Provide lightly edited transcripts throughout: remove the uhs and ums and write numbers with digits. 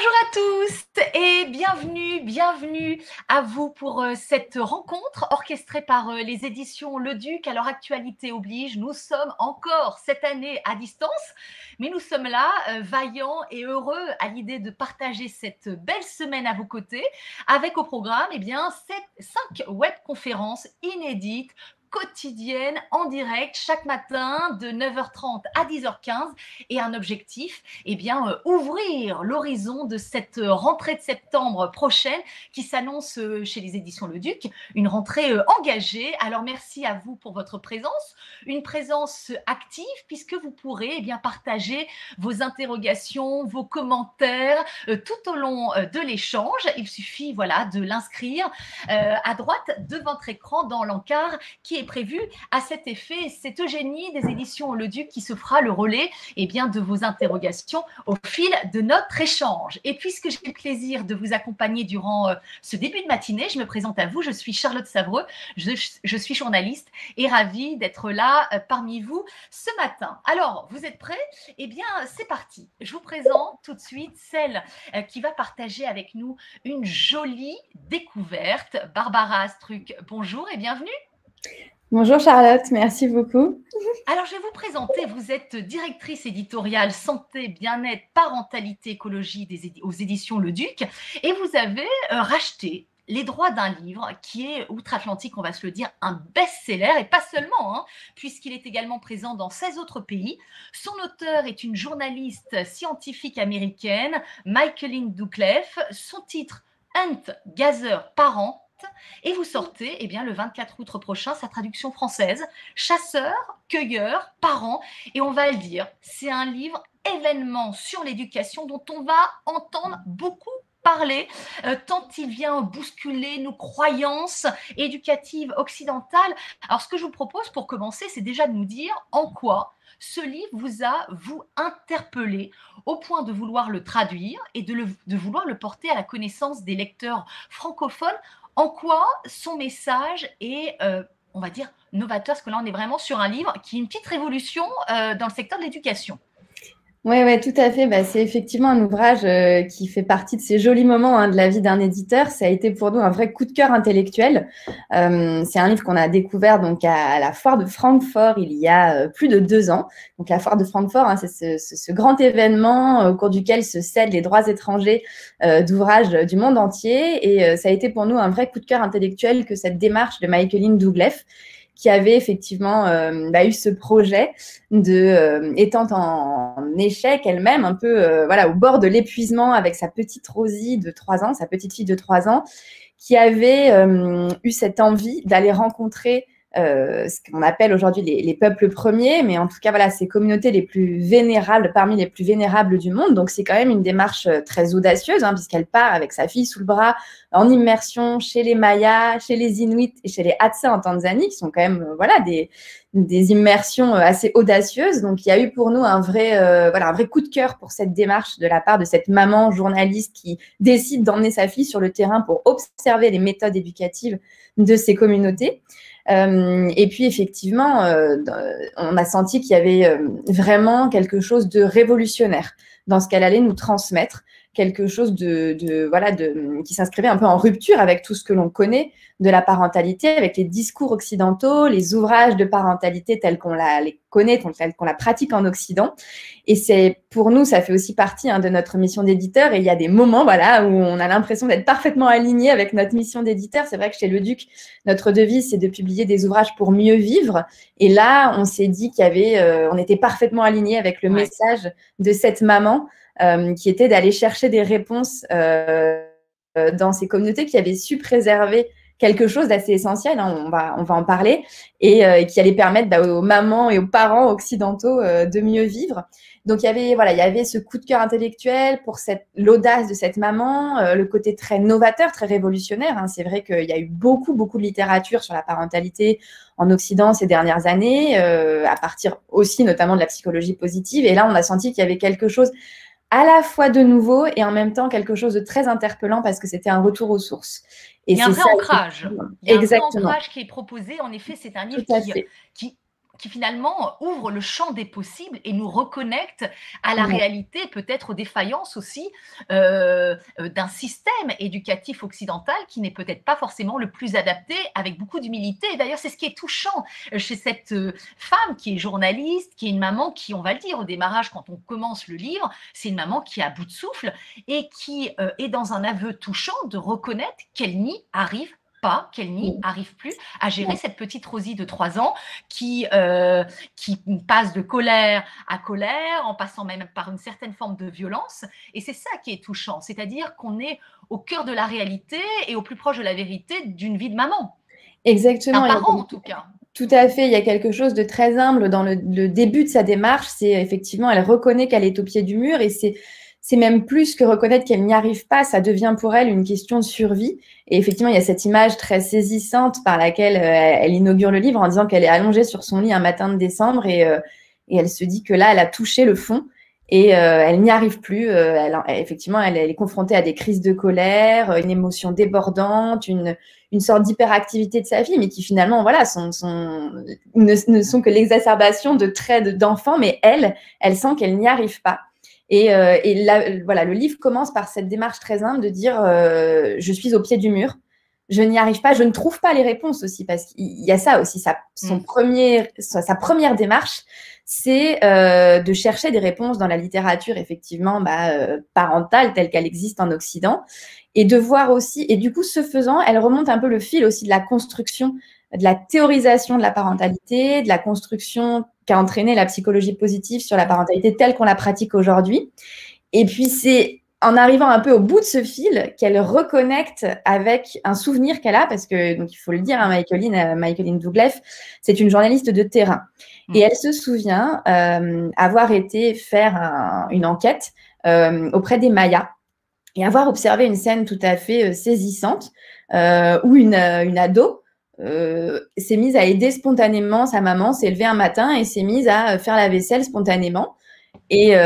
Bonjour à tous et bienvenue à vous pour cette rencontre orchestrée par les éditions Le Duc. Alors, actualité oblige, nous sommes encore cette année à distance, mais nous sommes là, vaillants et heureux à l'idée de partager cette belle semaine à vos côtés, avec au programme 5 webconférences inédites, quotidiennes, en direct, chaque matin de 9h30 à 10h15, et un objectif, ouvrir l'horizon de cette rentrée de septembre prochaine qui s'annonce chez les éditions Le Duc, une rentrée engagée. Alors merci à vous pour votre présence, une présence active puisque vous pourrez partager vos interrogations, vos commentaires tout au long de l'échange. Il suffit de l'inscrire à droite de votre écran dans l'encart qui est prévu à cet effet. C'est Eugénie des éditions Le Duc qui se fera le relais de vos interrogations au fil de notre échange. Et puisque j'ai le plaisir de vous accompagner durant ce début de matinée, je me présente à vous, je suis Charlotte Savreux, je suis journaliste et ravie d'être là parmi vous ce matin. Alors, vous êtes prêts? C'est parti. Je vous présente tout de suite celle qui va partager avec nous une jolie découverte. Barbara Struck, bonjour et bienvenue. Bonjour Charlotte, merci beaucoup. Alors, je vais vous présenter, vous êtes directrice éditoriale santé, bien-être, parentalité, écologie aux éditions Le Duc, et vous avez racheté les droits d'un livre qui est outre-Atlantique, on va se le dire, un best-seller, et pas seulement, puisqu'il est également présent dans 16 autres pays. Son auteur est une journaliste scientifique américaine, Michaeline Doucleff. Son titre, Hunt-Gazer Parent. Et vous sortez le 24 août prochain sa traduction française, Chasseurs, cueilleurs, parents. Et on va le dire, c'est un livre événement sur l'éducation dont on va entendre beaucoup parler, tant il vient bousculer nos croyances éducatives occidentales. Alors, ce que je vous propose pour commencer, c'est déjà de nous dire en quoi ce livre vous a, interpellé au point de vouloir le traduire et de vouloir le porter à la connaissance des lecteurs francophones. En quoi son message est, on va dire, novateur, parce que là, on est vraiment sur un livre qui est une petite révolution dans le secteur de l'éducation. Oui, tout à fait. C'est effectivement un ouvrage qui fait partie de ces jolis moments de la vie d'un éditeur. Ça a été pour nous un vrai coup de cœur intellectuel. C'est un livre qu'on a découvert donc à la foire de Francfort il y a plus de 2 ans. Donc la foire de Francfort, c'est ce grand événement au cours duquel se cèdent les droits étrangers d'ouvrages du monde entier. Et ça a été pour nous un vrai coup de cœur intellectuel que cette démarche de Michaeline Doucleff, qui avait effectivement eu ce projet étant en échec elle-même, un peu au bord de l'épuisement avec sa petite Rosie de 3 ans, sa petite fille de 3 ans, qui avait eu cette envie d'aller rencontrer ce qu'on appelle aujourd'hui les peuples premiers, mais en tout cas, ces communautés les plus vénérables, parmi les plus vénérables du monde. Donc, c'est quand même une démarche très audacieuse, puisqu'elle part avec sa fille sous le bras, en immersion chez les Mayas, chez les Inuits et chez les Hadza en Tanzanie, qui sont quand même des immersions assez audacieuses. Donc, il y a eu pour nous un vrai coup de cœur pour cette démarche de la part de cette maman journaliste qui décide d'emmener sa fille sur le terrain pour observer les méthodes éducatives de ces communautés. Et puis, effectivement, on a senti qu'il y avait vraiment quelque chose de révolutionnaire dans ce qu'elle allait nous transmettre, quelque chose qui s'inscrivait un peu en rupture avec tout ce que l'on connaît de la parentalité, avec les discours occidentaux, les ouvrages de parentalité tels qu'on les connaît, tels qu'on la pratique en Occident. Et c'est, pour nous, ça fait aussi partie de notre mission d'éditeur. Et il y a des moments où on a l'impression d'être parfaitement aligné avec notre mission d'éditeur. C'est vrai que chez Le Duc, notre devise, c'est de publier des ouvrages pour mieux vivre. Et là, on s'est dit on était parfaitement aligné avec le message de cette maman qui était d'aller chercher des réponses dans ces communautés qui avaient su préserver quelque chose d'assez essentiel, on va en parler, et qui allait permettre aux mamans et aux parents occidentaux de mieux vivre. Donc, il y avait ce coup de cœur intellectuel pour l'audace de cette maman, le côté très novateur, très révolutionnaire. C'est vrai qu'il y a eu beaucoup de littérature sur la parentalité en Occident ces dernières années, à partir aussi notamment de la psychologie positive. Et là, on a senti qu'il y avait quelque chose à la fois de nouveau et en même temps quelque chose de très interpellant parce que c'était un retour aux sources. Et il y a un vrai ancrage. Il y a un vrai ancrage qui est proposé. En effet, c'est un livre qui finalement ouvre le champ des possibles et nous reconnecte à la Ouais. réalité, peut-être aux défaillances aussi d'un système éducatif occidental qui n'est peut-être pas forcément le plus adapté, avec beaucoup d'humilité. D'ailleurs, c'est ce qui est touchant chez cette femme qui est journaliste, qui est une maman qui, on va le dire au démarrage, quand on commence le livre, c'est une maman qui est à bout de souffle et qui est dans un aveu touchant de reconnaître qu'elle n'y arrive pas, qu'elle n'y Mm. arrive plus à gérer Ouais. cette petite Rosie de 3 ans qui passe de colère à colère, en passant même par une certaine forme de violence. Et c'est ça qui est touchant, c'est-à-dire qu'on est au cœur de la réalité et au plus proche de la vérité d'une vie de maman, d'un Exactement. parent en tout cas. Tout à fait, il y a quelque chose de très humble dans le début de sa démarche. C'est effectivement, elle reconnaît qu'elle est au pied du mur et c'est même plus que reconnaître qu'elle n'y arrive pas. Ça devient pour elle une question de survie. Et effectivement, il y a cette image très saisissante par laquelle elle inaugure le livre en disant qu'elle est allongée sur son lit un matin de décembre et elle se dit que là, elle a touché le fond et elle n'y arrive plus. Effectivement, elle est confrontée à des crises de colère, une émotion débordante, une sorte d'hyperactivité de sa vie, mais qui finalement, voilà, ne sont que l'exacerbation de traits d'enfant, mais elle sent qu'elle n'y arrive pas. Et là, voilà, le livre commence par cette démarche très humble de dire je suis au pied du mur, je n'y arrive pas, je ne trouve pas les réponses aussi, parce qu'il y a ça aussi, sa première démarche, c'est de chercher des réponses dans la littérature, effectivement, parentale, telle qu'elle existe en Occident, et de voir aussi, et du coup, ce faisant, elle remonte un peu le fil aussi de la construction, de la théorisation de la parentalité, de la construction qu'a entraîné la psychologie positive sur la parentalité telle qu'on la pratique aujourd'hui. Et puis, c'est en arrivant un peu au bout de ce fil qu'elle reconnecte avec un souvenir qu'elle a, parce que, donc, il faut le dire, hein, Michaeline Douglas, c'est une journaliste de terrain. Et elle se souvient avoir été faire une enquête auprès des Mayas et avoir observé une scène tout à fait saisissante où une ado s'est mise à aider spontanément sa maman, s'est levée un matin et s'est mise à faire la vaisselle spontanément. Et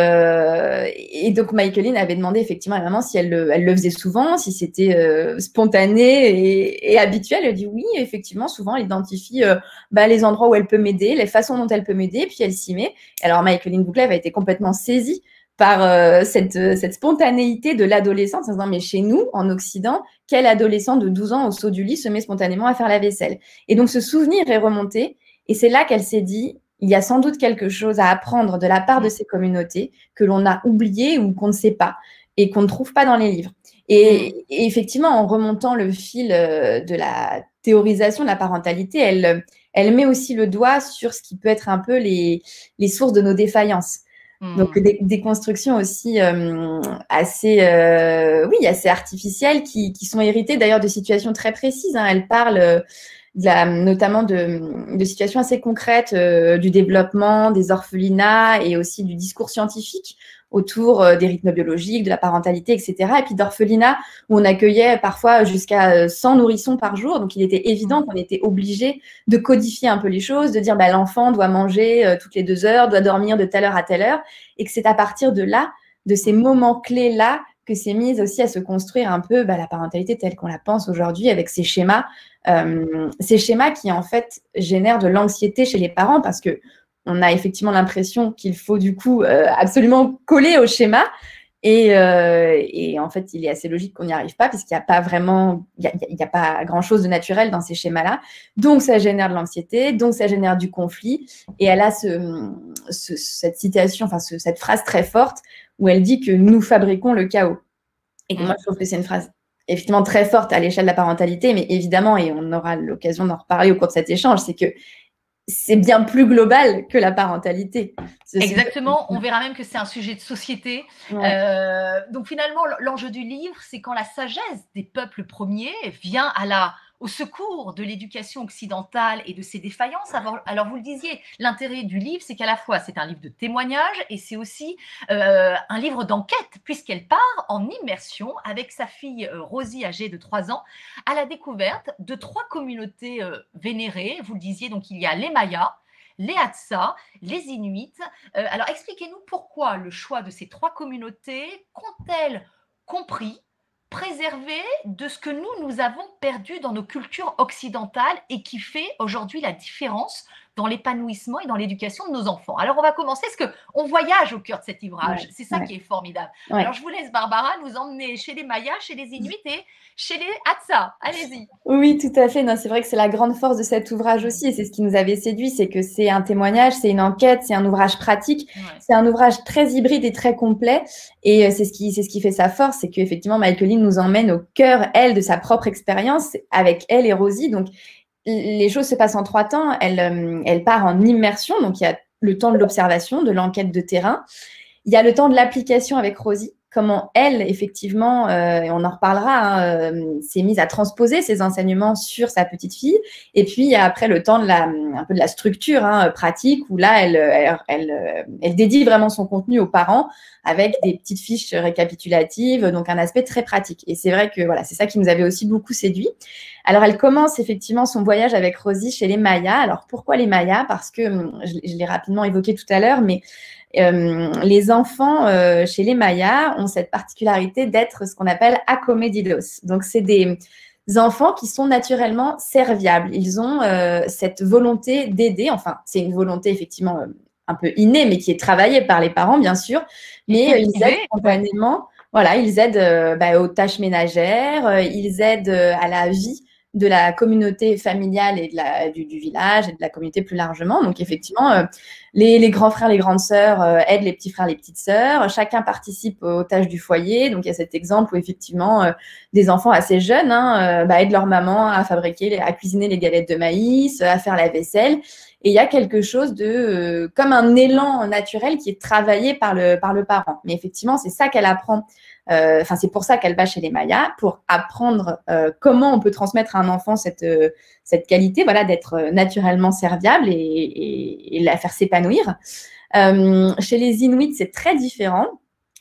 donc, Michaeline avait demandé effectivement à la maman si elle le faisait souvent, si c'était spontané et habituel. Elle dit oui, effectivement, souvent, elle identifie les endroits où elle peut m'aider, les façons dont elle peut m'aider, puis elle s'y met. Alors, Michaeline Bouclève a été complètement saisie par cette spontanéité de l'adolescence en se disant, mais chez nous, en Occident, quel adolescent de 12 ans au saut du lit se met spontanément à faire la vaisselle? Et donc, ce souvenir est remonté, et c'est là qu'elle s'est dit, il y a sans doute quelque chose à apprendre de la part de ces communautés que l'on a oublié ou qu'on ne sait pas et qu'on ne trouve pas dans les livres. Et effectivement, en remontant le fil de la théorisation de la parentalité, elle met aussi le doigt sur ce qui peut être un peu les sources de nos défaillances. Donc, des constructions aussi assez artificielles qui sont héritées d'ailleurs de situations très précises. Hein. Elle parle notamment de situations assez concrètes du développement, des orphelinats et aussi du discours scientifique autour des rythmes biologiques, de la parentalité, etc. Et puis d'orphelinats où on accueillait parfois jusqu'à 100 nourrissons par jour. Donc, il était évident qu'on était obligé de codifier un peu les choses, de dire l'enfant doit manger toutes les 2 heures, doit dormir de telle heure à telle heure. Et que c'est à partir de là, de ces moments clés-là, que c'est mise aussi à se construire un peu la parentalité telle qu'on la pense aujourd'hui avec ces schémas qui en fait génèrent de l'anxiété chez les parents parce que on a effectivement l'impression qu'il faut du coup absolument coller au schéma et en fait il est assez logique qu'on n'y arrive pas puisqu'il n'y a pas vraiment il y a pas grand chose de naturel dans ces schémas-là, donc ça génère de l'anxiété, donc ça génère du conflit. Et elle a cette citation, cette phrase très forte où elle dit que nous fabriquons le chaos. Et moi, je trouve que c'est une phrase effectivement très forte à l'échelle de la parentalité, mais évidemment, et on aura l'occasion d'en reparler au cours de cet échange, c'est que c'est bien plus global que la parentalité. Exactement, on verra même que c'est un sujet de société. Ouais. Donc finalement, l'enjeu du livre, c'est quand la sagesse des peuples premiers vient au secours de l'éducation occidentale et de ses défaillances. Alors vous le disiez, l'intérêt du livre, c'est qu'à la fois c'est un livre de témoignage et c'est aussi un livre d'enquête, puisqu'elle part en immersion avec sa fille Rosie, âgée de 3 ans, à la découverte de 3 communautés vénérées. Vous le disiez, donc il y a les Mayas, les Hadza, les Inuits. Alors expliquez-nous pourquoi le choix de ces 3 communautés qu'ont-elles compris, préservé de ce que nous avons perdu dans nos cultures occidentales et qui fait aujourd'hui la différence dans l'épanouissement et dans l'éducation de nos enfants. Alors, on va commencer parce qu'on voyage au cœur de cet ouvrage. Ouais, C'est ça ouais, qui est formidable. ouais. Alors, je vous laisse, Barbara, nous emmener chez les Mayas, chez les Inuits et chez les Hadza. Allez-y. Oui, tout à fait. Non, c'est vrai que c'est la grande force de cet ouvrage aussi, et c'est ce qui nous avait séduit, c'est que c'est un témoignage, c'est une enquête, c'est un ouvrage pratique, Ouais. c'est un ouvrage très hybride et très complet, et c'est ce qui fait sa force, c'est qu'effectivement, Michaeline nous emmène au cœur, elle, de sa propre expérience, avec elle et Rosie. Donc, les choses se passent en 3 temps. Elle part en immersion, donc il y a le temps de l'observation, de l'enquête de terrain. Il y a le temps de l'application avec Rosie, comment elle, effectivement, et on en reparlera, hein, s'est mise à transposer ses enseignements sur sa petite fille. Et puis, il y a après le temps de un peu de la structure, hein, pratique, où là, elle dédie vraiment son contenu aux parents avec des petites fiches récapitulatives, donc un aspect très pratique. Et c'est vrai que voilà, c'est ça qui nous avait aussi beaucoup séduit. Alors, elle commence effectivement son voyage avec Rosie chez les Mayas. Alors, pourquoi les Mayas? Parce que, je l'ai rapidement évoqué tout à l'heure, mais les enfants chez les Mayas ont cette particularité d'être ce qu'on appelle acomedidos. Donc, c'est des enfants qui sont naturellement serviables. Ils ont cette volonté d'aider. Enfin, c'est une volonté effectivement un peu innée, mais qui est travaillée par les parents, bien sûr. Mais ils aident spontanément. Voilà, ils aident aux tâches ménagères, ils aident à la vie de la communauté familiale et du village et de la communauté plus largement. Donc, effectivement, les grands frères, les grandes sœurs aident les petits frères, les petites sœurs. Chacun participe aux tâches du foyer. Donc, il y a cet exemple où, effectivement, des enfants assez jeunes aident leur maman à à cuisiner les galettes de maïs, à faire la vaisselle. Et il y a quelque chose de comme un élan naturel qui est travaillé par le parent. Mais effectivement, c'est ça qu'elle apprend. C'est pour ça qu'elle va chez les Mayas, pour apprendre comment on peut transmettre à un enfant cette qualité, voilà, d'être naturellement serviable et la faire s'épanouir. Chez les Inuits, c'est très différent.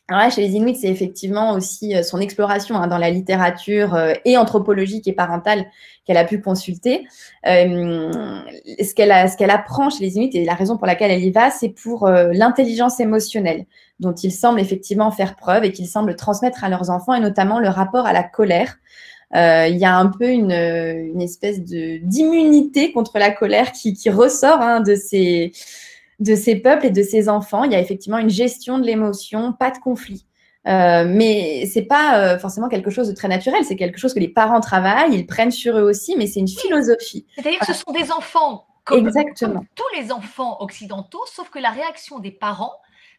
Alors là, chez les Inuits, c'est effectivement aussi son exploration dans la littérature et anthropologique et parentale qu'elle a pu consulter. Ce qu'elle apprend chez les Inuits et la raison pour laquelle elle y va, c'est pour l'intelligence émotionnelle dont ils semblent effectivement faire preuve et qu'ils semblent transmettre à leurs enfants, et notamment le rapport à la colère. Il y a un peu une espèce d'immunité contre la colère qui ressort de ces peuples et de ces enfants. Il y a effectivement une gestion de l'émotion, pas de conflit. Mais c'est pas forcément quelque chose de très naturel. C'est quelque chose que les parents travaillent, ils prennent sur eux aussi, mais c'est une philosophie. C'est-à-dire que ce sont des enfants comme Exactement. tous les enfants occidentaux, sauf que la réaction des parents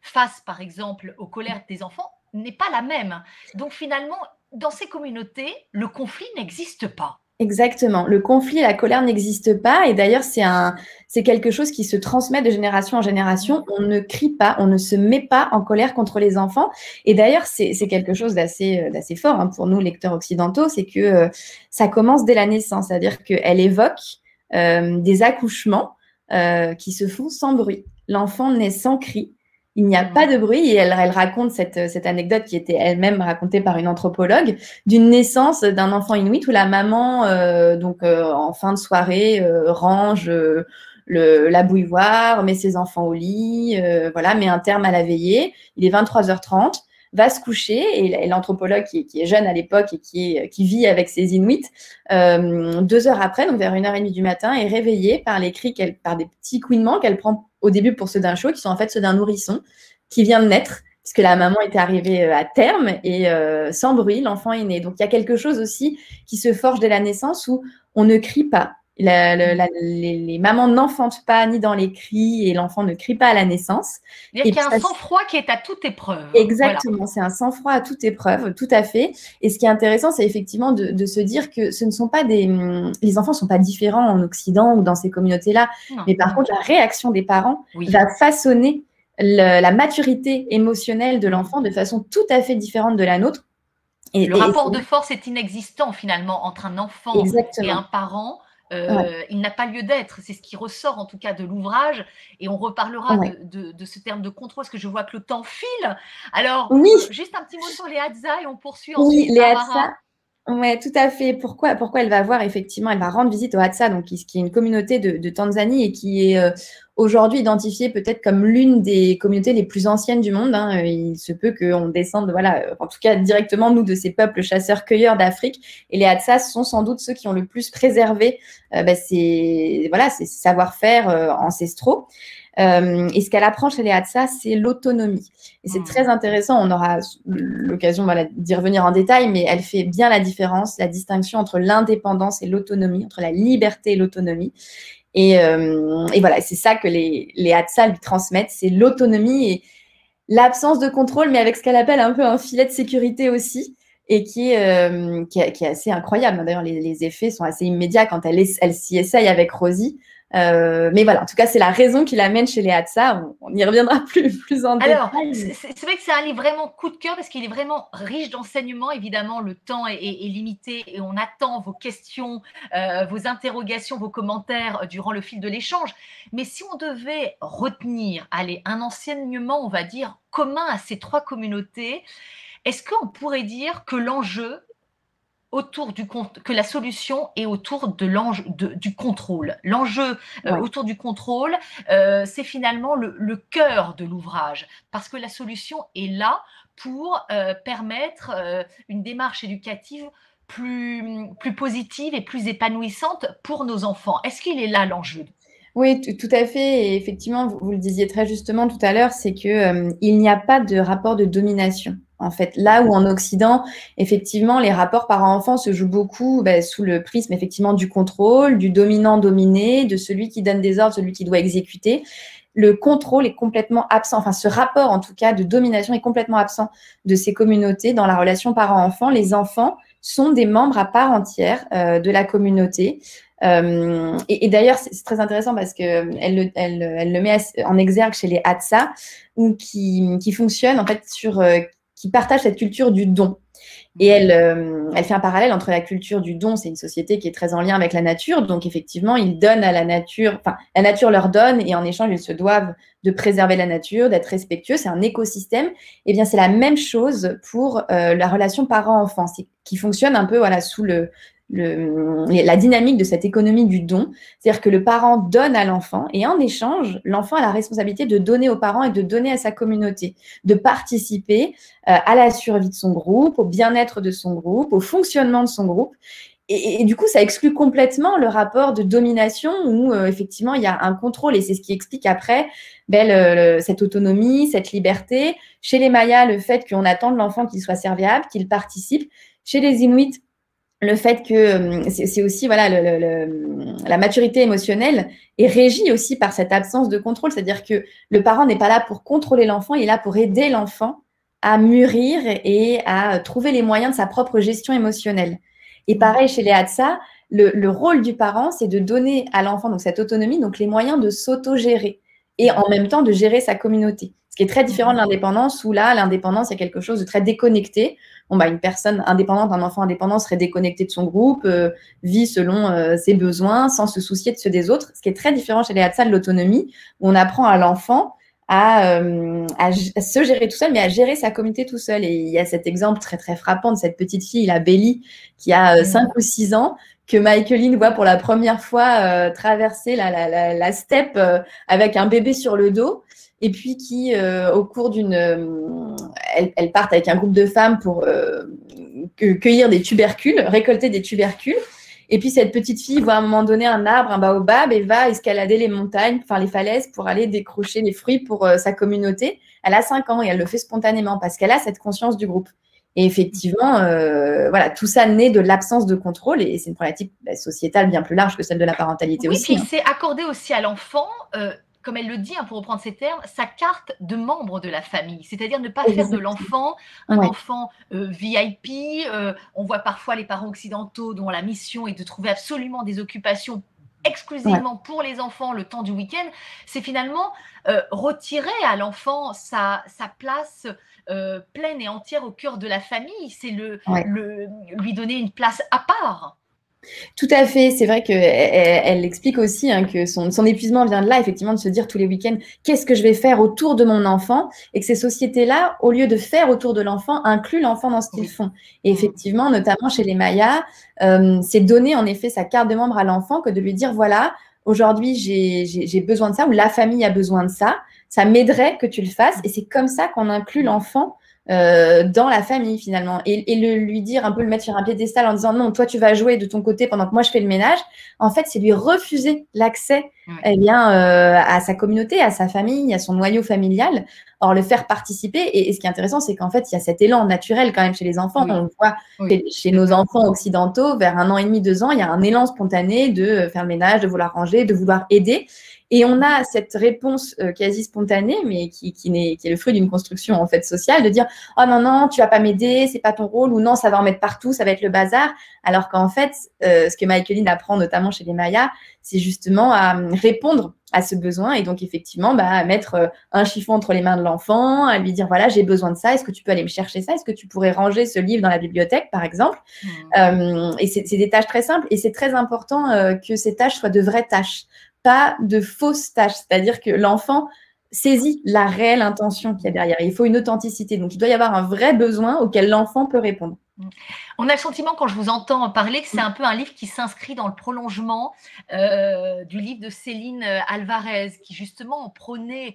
face, par exemple, aux colères des enfants n'est pas la même. Donc finalement, dans ces communautés, le conflit n'existe pas. Exactement. Le conflit et la colère n'existent pas. Et d'ailleurs, c'est quelque chose qui se transmet de génération en génération. On ne crie pas, on ne se met pas en colère contre les enfants. Et d'ailleurs, c'est quelque chose d'assez fort pour nous, lecteurs occidentaux, c'est que ça commence dès la naissance. C'est-à-dire qu'elle évoque des accouchements qui se font sans bruit. L'enfant naît sans cri. Il n'y a pas de bruit, et elle raconte cette anecdote qui était elle-même racontée par une anthropologue d'une naissance d'un enfant inuit où la maman, en fin de soirée, range la bouilloire, met ses enfants au lit, met un terme à la veillée. Il est 23h30, va se coucher, et l'anthropologue qui est jeune à l'époque et qui vit avec ses Inuits, 2 heures après, donc vers 1h30 du matin, est réveillée par les cris, par des petits couinements qu'elle prend au début pour ceux d'un chiot, qui sont en fait ceux d'un nourrisson qui vient de naître, puisque la maman était arrivée à terme, et sans bruit, l'enfant est né. Donc il y a quelque chose aussi qui se forge dès la naissance où on ne crie pas. Les mamans n'enfantent pas ni dans les cris, et l'enfant ne crie pas à la naissance. Il y a un sang-froid qui est à toute épreuve. Exactement, voilà. C'est un sang-froid à toute épreuve, tout à fait. Et ce qui est intéressant, c'est effectivement de se dire que ce ne sont pas les enfants ne sont pas différents en Occident ou dans ces communautés-là. Mais par contre, la réaction des parents va façonner la maturité émotionnelle de l'enfant de façon tout à fait différente de la nôtre. Le rapport de force est inexistant finalement entre un enfant et un parent. Il n'a pas lieu d'être. C'est ce qui ressort en tout cas de l'ouvrage, et on reparlera de ce terme de contrôle, parce que je vois que le temps file. Alors, juste un petit mot sur les Hadza et on poursuit ensuite. Les Hadza. Oui, tout à fait. Pourquoi elle va voir, effectivement, elle va rendre visite aux Hadza, donc qui est une communauté de Tanzanie et qui est aujourd'hui identifiée peut-être comme l'une des communautés les plus anciennes du monde. Hein. Il se peut qu'on descende, voilà, en tout cas directement, nous, de ces peuples chasseurs-cueilleurs d'Afrique. Et les Hadza sont sans doute ceux qui ont le plus préservé ces savoir-faire ancestraux. Et ce qu'elle apprend chez les Hadza, c'est l'autonomie. Et c'est très intéressant, on aura l'occasion d'y revenir en détail, mais elle fait bien la différence, la distinction entre l'indépendance et l'autonomie, entre la liberté et l'autonomie. Et voilà, c'est ça que les Hadza lui transmettent, c'est l'autonomie et l'absence de contrôle, mais avec ce qu'elle appelle un peu un filet de sécurité aussi, et qui est assez incroyable. D'ailleurs, les effets sont assez immédiats quand elle s'y essaye avec Rosie. Mais voilà, en tout cas, c'est la raison qui l'amène chez les Hadza. On y reviendra plus en Alors, détail. c'est vrai que c'est un livre vraiment coup de cœur parce qu'il est vraiment riche d'enseignements. Évidemment, le temps est limité et on attend vos questions, vos interrogations, vos commentaires durant le fil de l'échange. Mais si on devait retenir, allez, un enseignement, on va dire, commun à ces trois communautés, est-ce qu'on pourrait dire que l'enjeu que la solution est autour du contrôle. L'enjeu autour du contrôle, c'est finalement le cœur de l'ouvrage, parce que la solution est là pour permettre une démarche éducative plus positive et plus épanouissante pour nos enfants. Est-ce qu'il est là l'enjeu ? Oui, tout à fait. Et effectivement, vous le disiez très justement tout à l'heure, c'est que il n'y a pas de rapport de domination. En fait, là où en Occident, effectivement, les rapports parents-enfants se jouent beaucoup sous le prisme effectivement du contrôle, du dominant-dominé, de celui qui donne des ordres, celui qui doit exécuter. Le contrôle est complètement absent. Enfin, ce rapport, en tout cas, de domination est complètement absent de ces communautés dans la relation parent-enfant. Les enfants sont des membres à part entière de la communauté. Et d'ailleurs, c'est très intéressant parce qu'elle le met en exergue chez les Hadza, qui fonctionnent en fait qui partagent cette culture du don. Et elle fait un parallèle entre la culture du don, c'est une société qui est très en lien avec la nature, donc effectivement, ils donnent à la nature, enfin, la nature leur donne, et en échange, ils se doivent de préserver la nature, d'être respectueux, c'est un écosystème. Et bien, c'est la même chose pour la relation parent-enfant, qui fonctionne un peu sous la dynamique de cette économie du don, c'est-à-dire que le parent donne à l'enfant et en échange, l'enfant a la responsabilité de donner aux parents et de donner à sa communauté, de participer à la survie de son groupe, au bien-être de son groupe, au fonctionnement de son groupe. Et du coup, ça exclut complètement le rapport de domination où effectivement il y a un contrôle et c'est ce qui explique après cette autonomie, cette liberté. Chez les Mayas, le fait qu'on attend de l'enfant qu'il soit serviable, qu'il participe. Chez les Inuits, le fait que c'est aussi la maturité émotionnelle est régie aussi par cette absence de contrôle, c'est-à-dire que le parent n'est pas là pour contrôler l'enfant, il est là pour aider l'enfant à mûrir et à trouver les moyens de sa propre gestion émotionnelle. Et pareil chez les Hadza, le rôle du parent, c'est de donner à l'enfant donc cette autonomie, donc les moyens de s'auto-gérer et en même temps de gérer sa communauté. Ce qui est très différent de l'indépendance, où là, l'indépendance, il y a quelque chose de très déconnecté. Une personne indépendante, un enfant indépendant serait déconnecté de son groupe, vit selon ses besoins, sans se soucier de ceux des autres. Ce qui est très différent chez les Hadza de l'autonomie, où on apprend à l'enfant à se gérer tout seul, mais à gérer sa communauté tout seul. Et il y a cet exemple très, très frappant de cette petite fille, la Belly, qui a 5 ou 6 ans, que Michaeline voit pour la première fois traverser la steppe avec un bébé sur le dos. Et puis qui, au cours elles partent avec un groupe de femmes pour cueillir des tubercules, récolter des tubercules. Et puis cette petite fille voit à un moment donné un arbre, un baobab, et va escalader les montagnes, enfin les falaises, pour aller décrocher les fruits pour sa communauté. Elle a 5 ans et elle le fait spontanément parce qu'elle a cette conscience du groupe. Et effectivement, tout ça naît de l'absence de contrôle et c'est une problématique sociétale bien plus large que celle de la parentalité aussi. Oui, puis c'est accordé aussi à l'enfant comme elle le dit, pour reprendre ces termes, sa carte de membre de la famille. C'est-à-dire ne pas faire de l'enfant un enfant VIP. On voit parfois les parents occidentaux dont la mission est de trouver absolument des occupations exclusivement pour les enfants le temps du week-end. C'est finalement retirer à l'enfant sa place pleine et entière au cœur de la famille. C'est lui donner une place à part. Tout à fait, c'est vrai qu'elle explique aussi que son épuisement vient de là, effectivement, de se dire tous les week-ends, qu'est-ce que je vais faire autour de mon enfant, et que ces sociétés-là, au lieu de faire autour de l'enfant, incluent l'enfant dans ce qu'ils font. Et effectivement, notamment chez les Mayas, c'est donner en effet sa carte de membre à l'enfant que de lui dire, voilà, aujourd'hui, j'ai besoin de ça, ou la famille a besoin de ça, ça m'aiderait que tu le fasses. Et c'est comme ça qu'on inclut l'enfant dans la famille finalement. Et lui dire, un peu le mettre sur un piédestal en disant non, toi tu vas jouer de ton côté pendant que moi je fais le ménage, en fait, c'est lui refuser l'accès eh bien, à sa communauté, à sa famille, à son noyau familial. Or, le faire participer, et ce qui est intéressant, c'est qu'en fait, il y a cet élan naturel quand même chez les enfants. On le voit chez nos enfants occidentaux, vers 1 an et demi, 2 ans, il y a un élan spontané de faire le ménage, de vouloir ranger, de vouloir aider. Et on a cette réponse quasi spontanée, mais qui est le fruit d'une construction en fait sociale, de dire « Oh non, non, tu vas pas m'aider, c'est pas ton rôle » ou « Non, ça va en mettre partout, ça va être le bazar ». Alors qu'en fait, ce que Michaeline apprend notamment chez les Mayas, c'est justement à répondre à ce besoin et donc effectivement à mettre un chiffon entre les mains de l'enfant, à lui dire « Voilà, j'ai besoin de ça, est-ce que tu peux aller me chercher ça? Est-ce que tu pourrais ranger ce livre dans la bibliothèque, par exemple ?» Et c'est des tâches très simples et c'est très important que ces tâches soient de vraies tâches, pas de fausses tâches. C'est-à-dire que l'enfant saisit la réelle intention qu'il y a derrière. Il faut une authenticité. Donc, il doit y avoir un vrai besoin auquel l'enfant peut répondre. On a le sentiment, quand je vous entends parler, que c'est un peu un livre qui s'inscrit dans le prolongement du livre de Céline Alvarez, qui justement prônait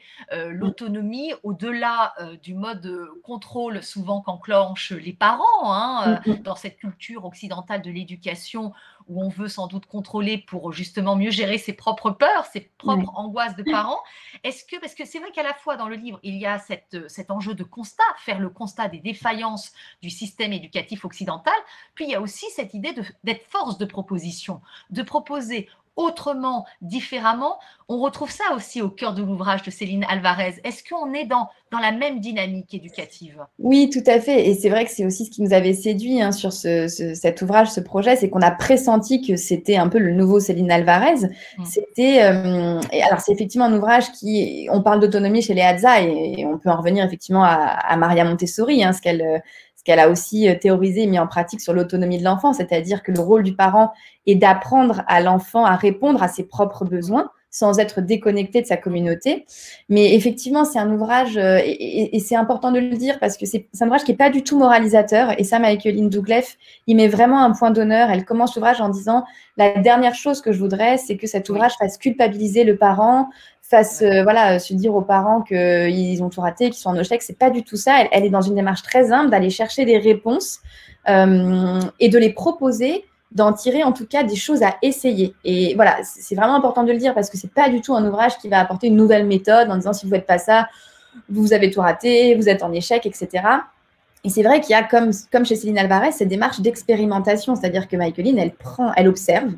l'autonomie au-delà du mode contrôle souvent qu'enclenchent les parents, dans cette culture occidentale de l'éducation où on veut sans doute contrôler pour justement mieux gérer ses propres peurs, ses propres angoisses de parents. Est-ce que, parce que c'est vrai qu'à la fois dans le livre, il y a cet enjeu de constat, faire le constat des défaillances du système éducatif occidental, puis il y a aussi cette idée d'être force de proposition, de proposer autrement, différemment. On retrouve ça aussi au cœur de l'ouvrage de Céline Alvarez. Est-ce qu'on est dans la même dynamique éducative? Oui, tout à fait. Et c'est vrai que c'est aussi ce qui nous avait séduit sur cet ouvrage, ce projet, c'est qu'on a pressenti que c'était un peu le nouveau Céline Alvarez. C'était, alors c'est effectivement un ouvrage on parle d'autonomie chez les Hadza et on peut en revenir effectivement à Maria Montessori, ce qu'elle a aussi théorisé et mis en pratique sur l'autonomie de l'enfant, c'est-à-dire que le rôle du parent est d'apprendre à l'enfant à répondre à ses propres besoins sans être déconnecté de sa communauté. Mais effectivement, c'est un ouvrage, et c'est important de le dire, parce que c'est un ouvrage qui n'est pas du tout moralisateur, et ça, Michaeline Douglef y met vraiment un point d'honneur. Elle commence l'ouvrage en disant « La dernière chose que je voudrais, c'est que cet ouvrage fasse culpabiliser le parent, fasse se dire aux parents qu'ils ont tout raté, qu'ils sont en échec ». C'est pas du tout ça. Elle est dans une démarche très humble d'aller chercher des réponses et de les proposer, d'en tirer en tout cas des choses à essayer. Et voilà, c'est vraiment important de le dire parce que c'est pas du tout un ouvrage qui va apporter une nouvelle méthode en disant si vous faites pas ça, vous avez tout raté, vous êtes en échec, etc. Et c'est vrai qu'il y a, comme chez Céline Alvarez, cette démarche d'expérimentation, c'est-à-dire que Michaeline, elle observe,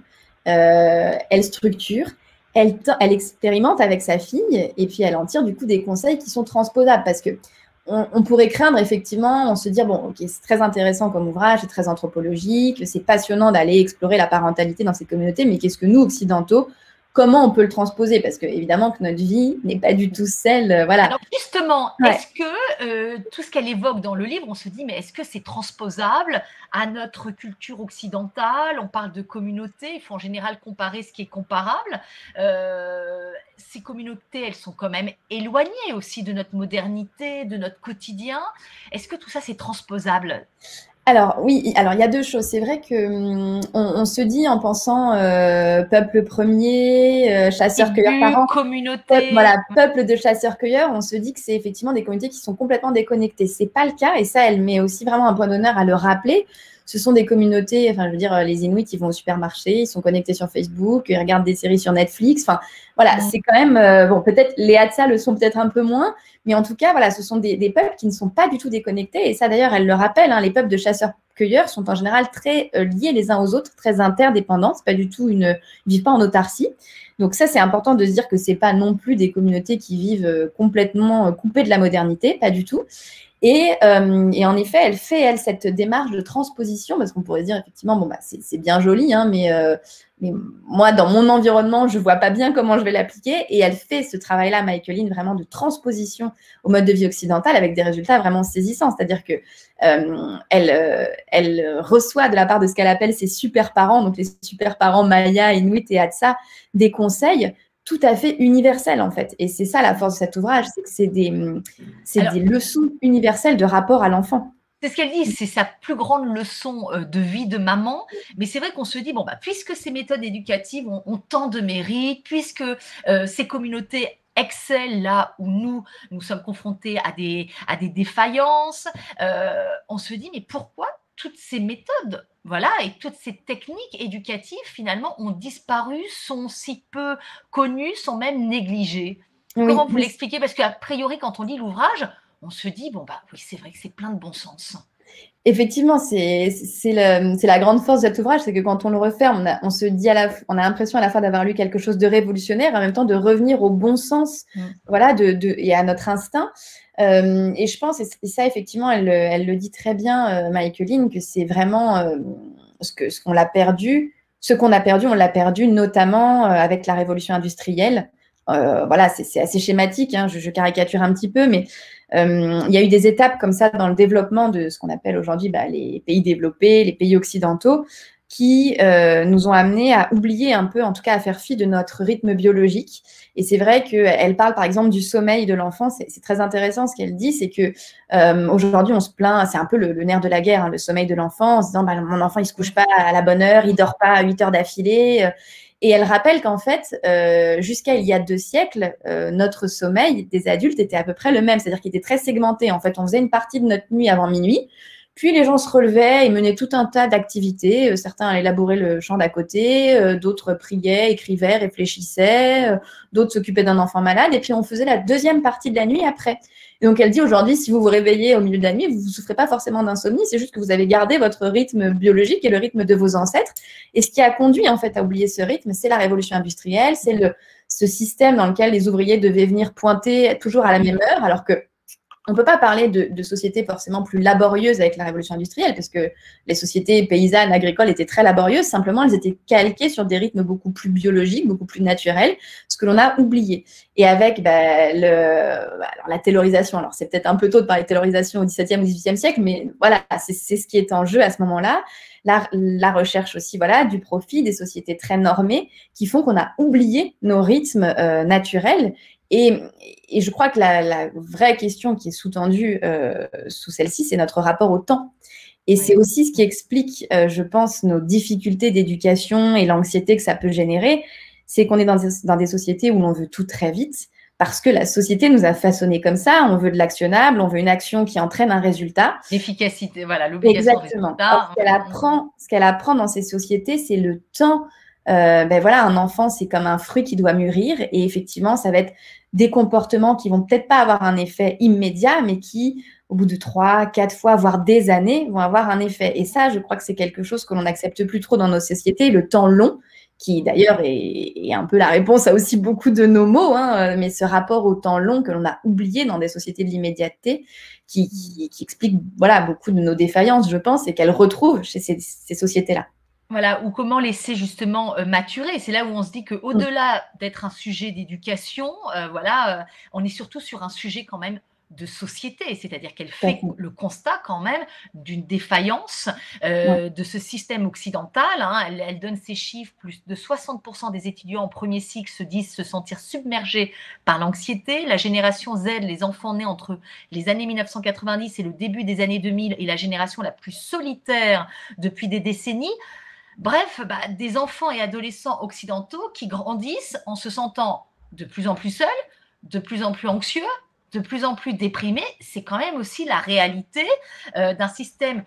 elle structure, elle expérimente avec sa fille et puis elle en tire du coup des conseils qui sont transposables parce que on pourrait craindre effectivement, on se dire bon, ok, c'est très intéressant comme ouvrage, c'est très anthropologique, c'est passionnant d'aller explorer la parentalité dans ces communautés, mais qu'est-ce que nous, occidentaux, comment on peut le transposer? Parce que évidemment que notre vie n'est pas du tout celle, voilà. Alors justement, est-ce que tout ce qu'elle évoque dans le livre, on se dit mais est-ce que c'est transposable à notre culture occidentale? On parle de communauté, il faut en général comparer ce qui est comparable. Ces communautés, elles sont quand même éloignées aussi de notre modernité, de notre quotidien. Est-ce que tout ça c'est transposable? Alors oui, alors il y a deux choses. C'est vrai que on se dit en pensant peuple premier, chasseurs-cueilleurs parents, communauté, voilà, peuple de chasseurs-cueilleurs, on se dit que c'est effectivement des communautés qui sont complètement déconnectées. C'est pas le cas et ça, elle met aussi vraiment un point d'honneur à le rappeler. Ce sont des communautés, enfin je veux dire, les Inuits, ils vont au supermarché, ils sont connectés sur Facebook, ils regardent des séries sur Netflix. Enfin voilà, c'est quand même bon. Peut-être les Hadza le sont peut-être un peu moins, mais en tout cas voilà, ce sont des peuples qui ne sont pas du tout déconnectés. Et ça d'ailleurs, elle le rappelle, les peuples de chasseurs-cueilleurs sont en général très liés les uns aux autres, très interdépendants. C'est pas du tout ils vivent pas en autarcie. Donc ça, c'est important de se dire que c'est pas non plus des communautés qui vivent complètement coupées de la modernité, pas du tout. Et en effet, elle fait, cette démarche de transposition, parce qu'on pourrait dire effectivement, bon, c'est bien joli, mais moi, dans mon environnement, je ne vois pas bien comment je vais l'appliquer. Et elle fait ce travail-là, Michaeline, vraiment de transposition au mode de vie occidental avec des résultats vraiment saisissants. C'est-à-dire que elle reçoit de la part de ce qu'elle appelle ses super parents, donc les super parents Maya, Inuit et Hadza, des conseils tout à fait universel en fait. Et c'est ça la force de cet ouvrage, c'est que c'est des leçons universelles de rapport à l'enfant. C'est ce qu'elle dit, c'est sa plus grande leçon de vie de maman. Mais c'est vrai qu'on se dit, bon, bah, puisque ces méthodes éducatives ont tant de mérite, puisque ces communautés excellent là où nous sommes confrontés à des défaillances, on se dit, mais pourquoi toutes ces méthodes, voilà, et toutes ces techniques éducatives, finalement, ont disparu, sont si peu connues, sont même négligées? Oui, Comment vous l'expliquez? Parce qu'a priori, quand on lit l'ouvrage, on se dit, bon, bah oui, c'est vrai que c'est plein de bon sens. effectivement, c'est la grande force de cet ouvrage, c'est que quand on le refait, on se dit on a l'impression à la fois d'avoir lu quelque chose de révolutionnaire, en même temps de revenir au bon sens, voilà, et à notre instinct. Et je pense, et ça effectivement, elle le dit très bien, Michaeline, que c'est vraiment ce qu'on a perdu, on l'a perdu notamment avec la révolution industrielle. Voilà, c'est assez schématique, hein, je caricature un petit peu, mais il y a eu des étapes comme ça dans le développement de ce qu'on appelle aujourd'hui les pays développés, les pays occidentaux, qui nous ont amenés à oublier un peu, en tout cas à faire fi de notre rythme biologique. Et c'est vrai qu'elle parle par exemple du sommeil de l'enfant. C'est très intéressant ce qu'elle dit, c'est que aujourd'hui on se plaint, c'est un peu le nerf de la guerre, hein, le sommeil de l'enfant, en se disant mon enfant il se couche pas à la bonne heure, il dort pas à 8 heures d'affilée. Et elle rappelle qu'en fait, jusqu'à il y a 2 siècles, notre sommeil des adultes était à peu près le même, c'est-à-dire qu'il était très segmenté. En fait, on faisait une partie de notre nuit avant minuit, puis les gens se relevaient et menaient tout un tas d'activités. Certains allaient labourer le champ d'à côté, d'autres priaient, écrivaient, réfléchissaient, d'autres s'occupaient d'un enfant malade, et puis on faisait la deuxième partie de la nuit après. Et donc elle dit aujourd'hui, si vous vous réveillez au milieu de la nuit, vous ne souffrez pas forcément d'insomnie, c'est juste que vous avez gardé votre rythme biologique et le rythme de vos ancêtres. Et ce qui a conduit en fait à oublier ce rythme, c'est la révolution industrielle, c'est ce système dans lequel les ouvriers devaient venir pointer toujours à la même heure, alors que on ne peut pas parler de sociétés forcément plus laborieuses avec la révolution industrielle, parce que les sociétés paysannes, agricoles étaient très laborieuses, simplement elles étaient calquées sur des rythmes beaucoup plus biologiques, beaucoup plus naturels, ce que l'on a oublié. Et avec alors, la taylorisation, alors c'est peut-être un peu tôt de parler de taylorisation au XVIIe ou XVIIIe siècle, mais voilà, c'est ce qui est en jeu à ce moment-là. La recherche aussi, voilà, du profit, des sociétés très normées qui font qu'on a oublié nos rythmes naturels. Et je crois que la vraie question qui est sous-tendue sous celle-ci, c'est notre rapport au temps. Et c'est aussi ce qui explique, je pense, nos difficultés d'éducation et l'anxiété que ça peut générer. C'est qu'on est dans des sociétés où l'on veut tout très vite, parce que la société nous a façonnés comme ça. On veut de l'actionnable, on veut une action qui entraîne un résultat. L'efficacité, voilà, l'obligation de résultat. Or, ce qu'elle apprend dans ces sociétés, c'est le temps. Voilà, un enfant, c'est comme un fruit qui doit mûrir. Et effectivement, ça va être des comportements qui vont peut-être pas avoir un effet immédiat, mais qui, au bout de 3, 4 fois, voire des années, vont avoir un effet. Et ça, je crois que c'est quelque chose que l'on n'accepte plus trop dans nos sociétés, le temps long, qui d'ailleurs est un peu la réponse à aussi beaucoup de nos maux, hein, mais ce rapport au temps long que l'on a oublié dans des sociétés de l'immédiateté, qui explique voilà, beaucoup de nos défaillances, je pense, et qu'elle retrouve chez ces sociétés-là. Voilà, ou comment laisser justement maturer. C'est là où on se dit qu'au-delà d'être un sujet d'éducation, voilà, on est surtout sur un sujet quand même de société, c'est-à-dire qu'elle fait le constat quand même d'une défaillance de ce système occidental. Hein. Elle donne ces chiffres, plus de 60% des étudiants en premier cycle se disent se sentir submergés par l'anxiété. La génération Z, les enfants nés entre les années 1990 et le début des années 2000, est la génération la plus solitaire depuis des décennies. Bref, des enfants et adolescents occidentaux qui grandissent en se sentant de plus en plus seuls, de plus en plus anxieux, de plus en plus déprimés. C'est quand même aussi la réalité d'un système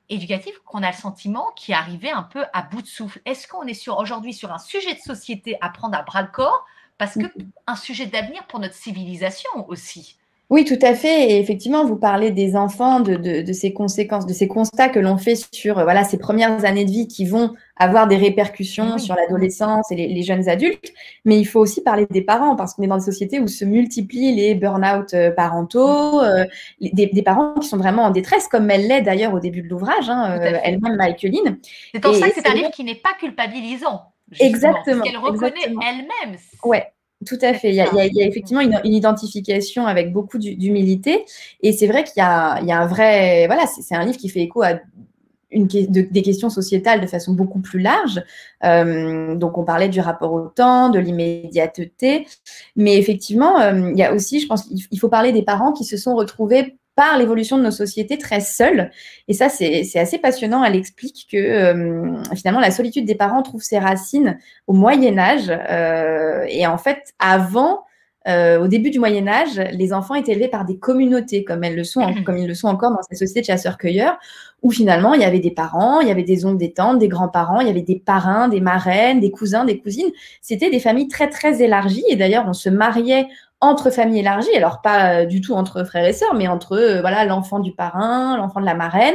éducatif qu'on a le sentiment qui est arrivé un peu à bout de souffle. Est-ce qu'on est aujourd'hui sur un sujet de société à prendre à bras le corps, parce qu'un sujet d'avenir pour notre civilisation aussi? Oui, tout à fait. Et effectivement, vous parlez des enfants, de ces conséquences, de ces constats que l'on fait sur voilà, ces premières années de vie qui vont avoir des répercussions sur l'adolescence et les jeunes adultes. Mais il faut aussi parler des parents, parce qu'on est dans des sociétés où se multiplient les burn-out parentaux, des parents qui sont vraiment en détresse, comme elle l'est d'ailleurs au début de l'ouvrage, hein, elle-même, Michaeline. C'est pour ça que c'est un livre qui n'est pas culpabilisant. Exactement. Parce qu'elle reconnaît elle-même. Ouais. Tout à fait. Il y a effectivement une identification avec beaucoup d'humilité. Et c'est vrai qu'il y a un vrai… Voilà, c'est un livre qui fait écho à des questions sociétales de façon beaucoup plus large. Donc, on parlait du rapport au temps, de l'immédiateté. Mais effectivement, il y a aussi, je pense qu'il faut parler des parents qui se sont retrouvés par l'évolution de nos sociétés très seuls. Et ça, c'est assez passionnant. Elle explique que finalement, la solitude des parents trouve ses racines au Moyen-Âge. Et en fait, avant, au début du Moyen-Âge, les enfants étaient élevés par des communautés, comme ils le sont encore dans ces sociétés de chasseurs-cueilleurs, où finalement, il y avait des parents, il y avait des oncles, des tantes, des grands-parents, il y avait des parrains, des marraines, des cousins, des cousines. C'était des familles très, très élargies. Et d'ailleurs, on se mariait entre familles élargies, alors pas du tout entre frères et sœurs, mais entre voilà, l'enfant du parrain, l'enfant de la marraine,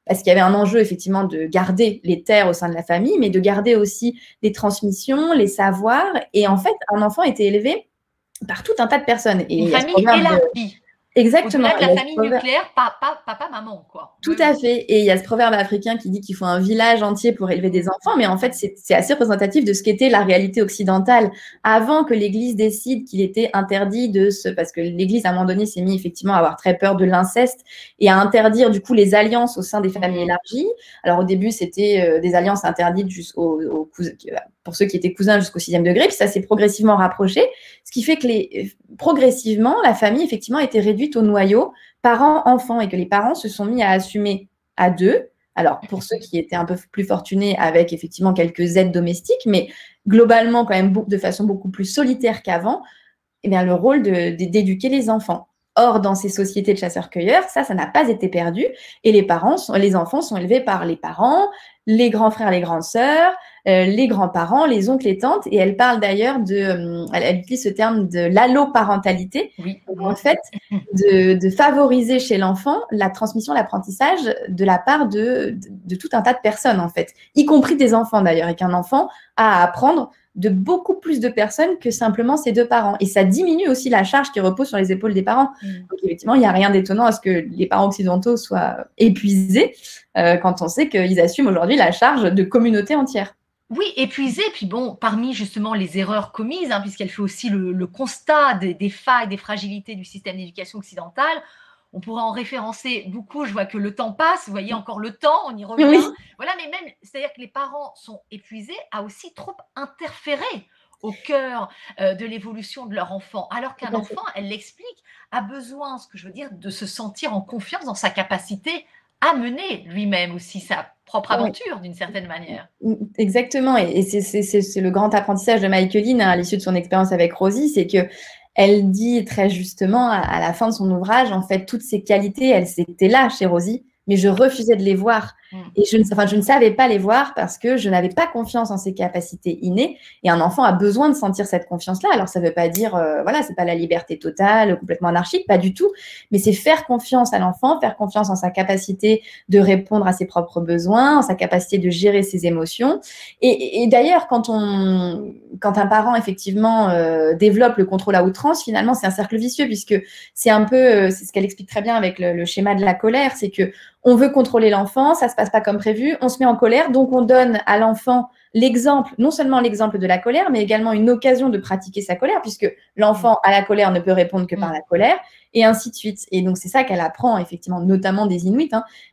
parce qu'il y avait un enjeu effectivement de garder les terres au sein de la famille, mais de garder aussi les transmissions, les savoirs. Et en fait, un enfant était élevé par tout un tas de personnes. Et Une il y a ce famille proverbe élargie. Exactement. Au-delà de la famille nucléaire, papa, maman, quoi. Tout à fait. Et il y a ce proverbe africain qui dit qu'il faut un village entier pour élever des enfants, mais en fait, c'est assez représentatif de ce qu'était la réalité occidentale. Avant que l'Église décide qu'il était interdit parce que l'Église, à un moment donné, s'est mis effectivement à avoir très peur de l'inceste et à interdire, du coup, les alliances au sein des familles élargies. Alors, au début, c'était des alliances interdites pour ceux qui étaient cousins jusqu'au 6e degré, puis ça s'est progressivement rapproché, ce qui fait que progressivement, la famille, effectivement, était réduite au noyau parents-enfants et que les parents se sont mis à assumer à deux. Alors, pour ceux qui étaient un peu plus fortunés avec effectivement quelques aides domestiques, mais globalement quand même de façon beaucoup plus solitaire qu'avant, eh bien, le rôle d'éduquer les enfants. Or, dans ces sociétés de chasseurs-cueilleurs, ça n'a pas été perdu et les enfants sont élevés par les parents, les grands frères, les grandes sœurs, les grands-parents, les oncles, les tantes. Et elle parle d'ailleurs elle utilise ce terme de l'alloparentalité. Oui. En fait, de favoriser chez l'enfant la transmission, l'apprentissage de la part de tout un tas de personnes, en fait, y compris des enfants d'ailleurs, et qu'un enfant a à apprendre de beaucoup plus de personnes que simplement ses deux parents. Et ça diminue aussi la charge qui repose sur les épaules des parents. Donc, effectivement, il n'y a rien d'étonnant à ce que les parents occidentaux soient épuisés quand on sait qu'ils assument aujourd'hui la charge de communautés entières. Oui, épuisée, puis bon, parmi justement les erreurs commises, puisqu'elle fait aussi le constat des failles, des fragilités du système d'éducation occidental, on pourrait en référencer beaucoup. Je vois que le temps passe, vous voyez encore le temps, on y revient. Oui. Voilà, mais même, c'est-à-dire que les parents sont épuisés à aussi trop interférer au cœur de l'évolution de leur enfant. Alors qu'un enfant, elle l'explique, a besoin, ce que je veux dire, de se sentir en confiance dans sa capacité à mener lui-même aussi sa propre aventure d'une certaine manière. Exactement, et c'est le grand apprentissage de Michaeline à l'issue de son expérience avec Rosie, c'est que elle dit très justement à la fin de son ouvrage, en fait, toutes ces qualités, elles étaient là chez Rosie, mais je refusais de les voir. Et je ne savais pas les voir parce que je n'avais pas confiance en ses capacités innées. Et un enfant a besoin de sentir cette confiance-là. Alors, ça ne veut pas dire, voilà, c'est pas la liberté totale, complètement anarchique, pas du tout. Mais c'est faire confiance à l'enfant, faire confiance en sa capacité de répondre à ses propres besoins, en sa capacité de gérer ses émotions. Et d'ailleurs, quand un parent, effectivement, développe le contrôle à outrance, finalement, c'est un cercle vicieux puisque c'est un peu, c'est ce qu'elle explique très bien avec le schéma de la colère, c'est que on veut contrôler l'enfant, ça se passe pas comme prévu, on se met en colère, donc on donne à l'enfant l'exemple, non seulement l'exemple de la colère, mais également une occasion de pratiquer sa colère, puisque l'enfant à la colère ne peut répondre que par la colère, et ainsi de suite. Et donc c'est ça qu'elle apprend, effectivement, notamment des Inuits,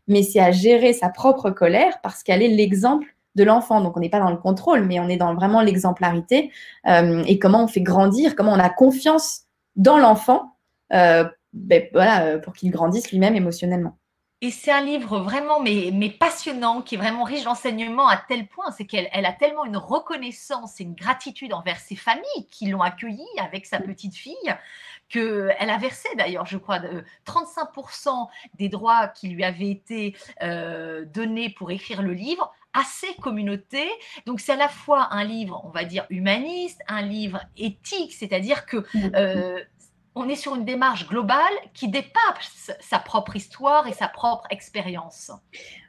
mais c'est à gérer sa propre colère parce qu'elle est l'exemple de l'enfant. Donc on n'est pas dans le contrôle, mais on est dans vraiment l'exemplarité et comment on fait grandir, comment on a confiance dans l'enfant pour qu'il grandisse lui-même émotionnellement. Et c'est un livre vraiment mais passionnant, qui est vraiment riche d'enseignements à tel point, c'est qu'elle a tellement une reconnaissance et une gratitude envers ses familles qui l'ont accueillie avec sa petite fille, qu'elle a versé d'ailleurs, je crois, 35% des droits qui lui avaient été donnés pour écrire le livre à ces communautés. Donc c'est à la fois un livre, on va dire, humaniste, un livre éthique, c'est-à-dire que on est sur une démarche globale qui dépasse sa propre histoire et sa propre expérience.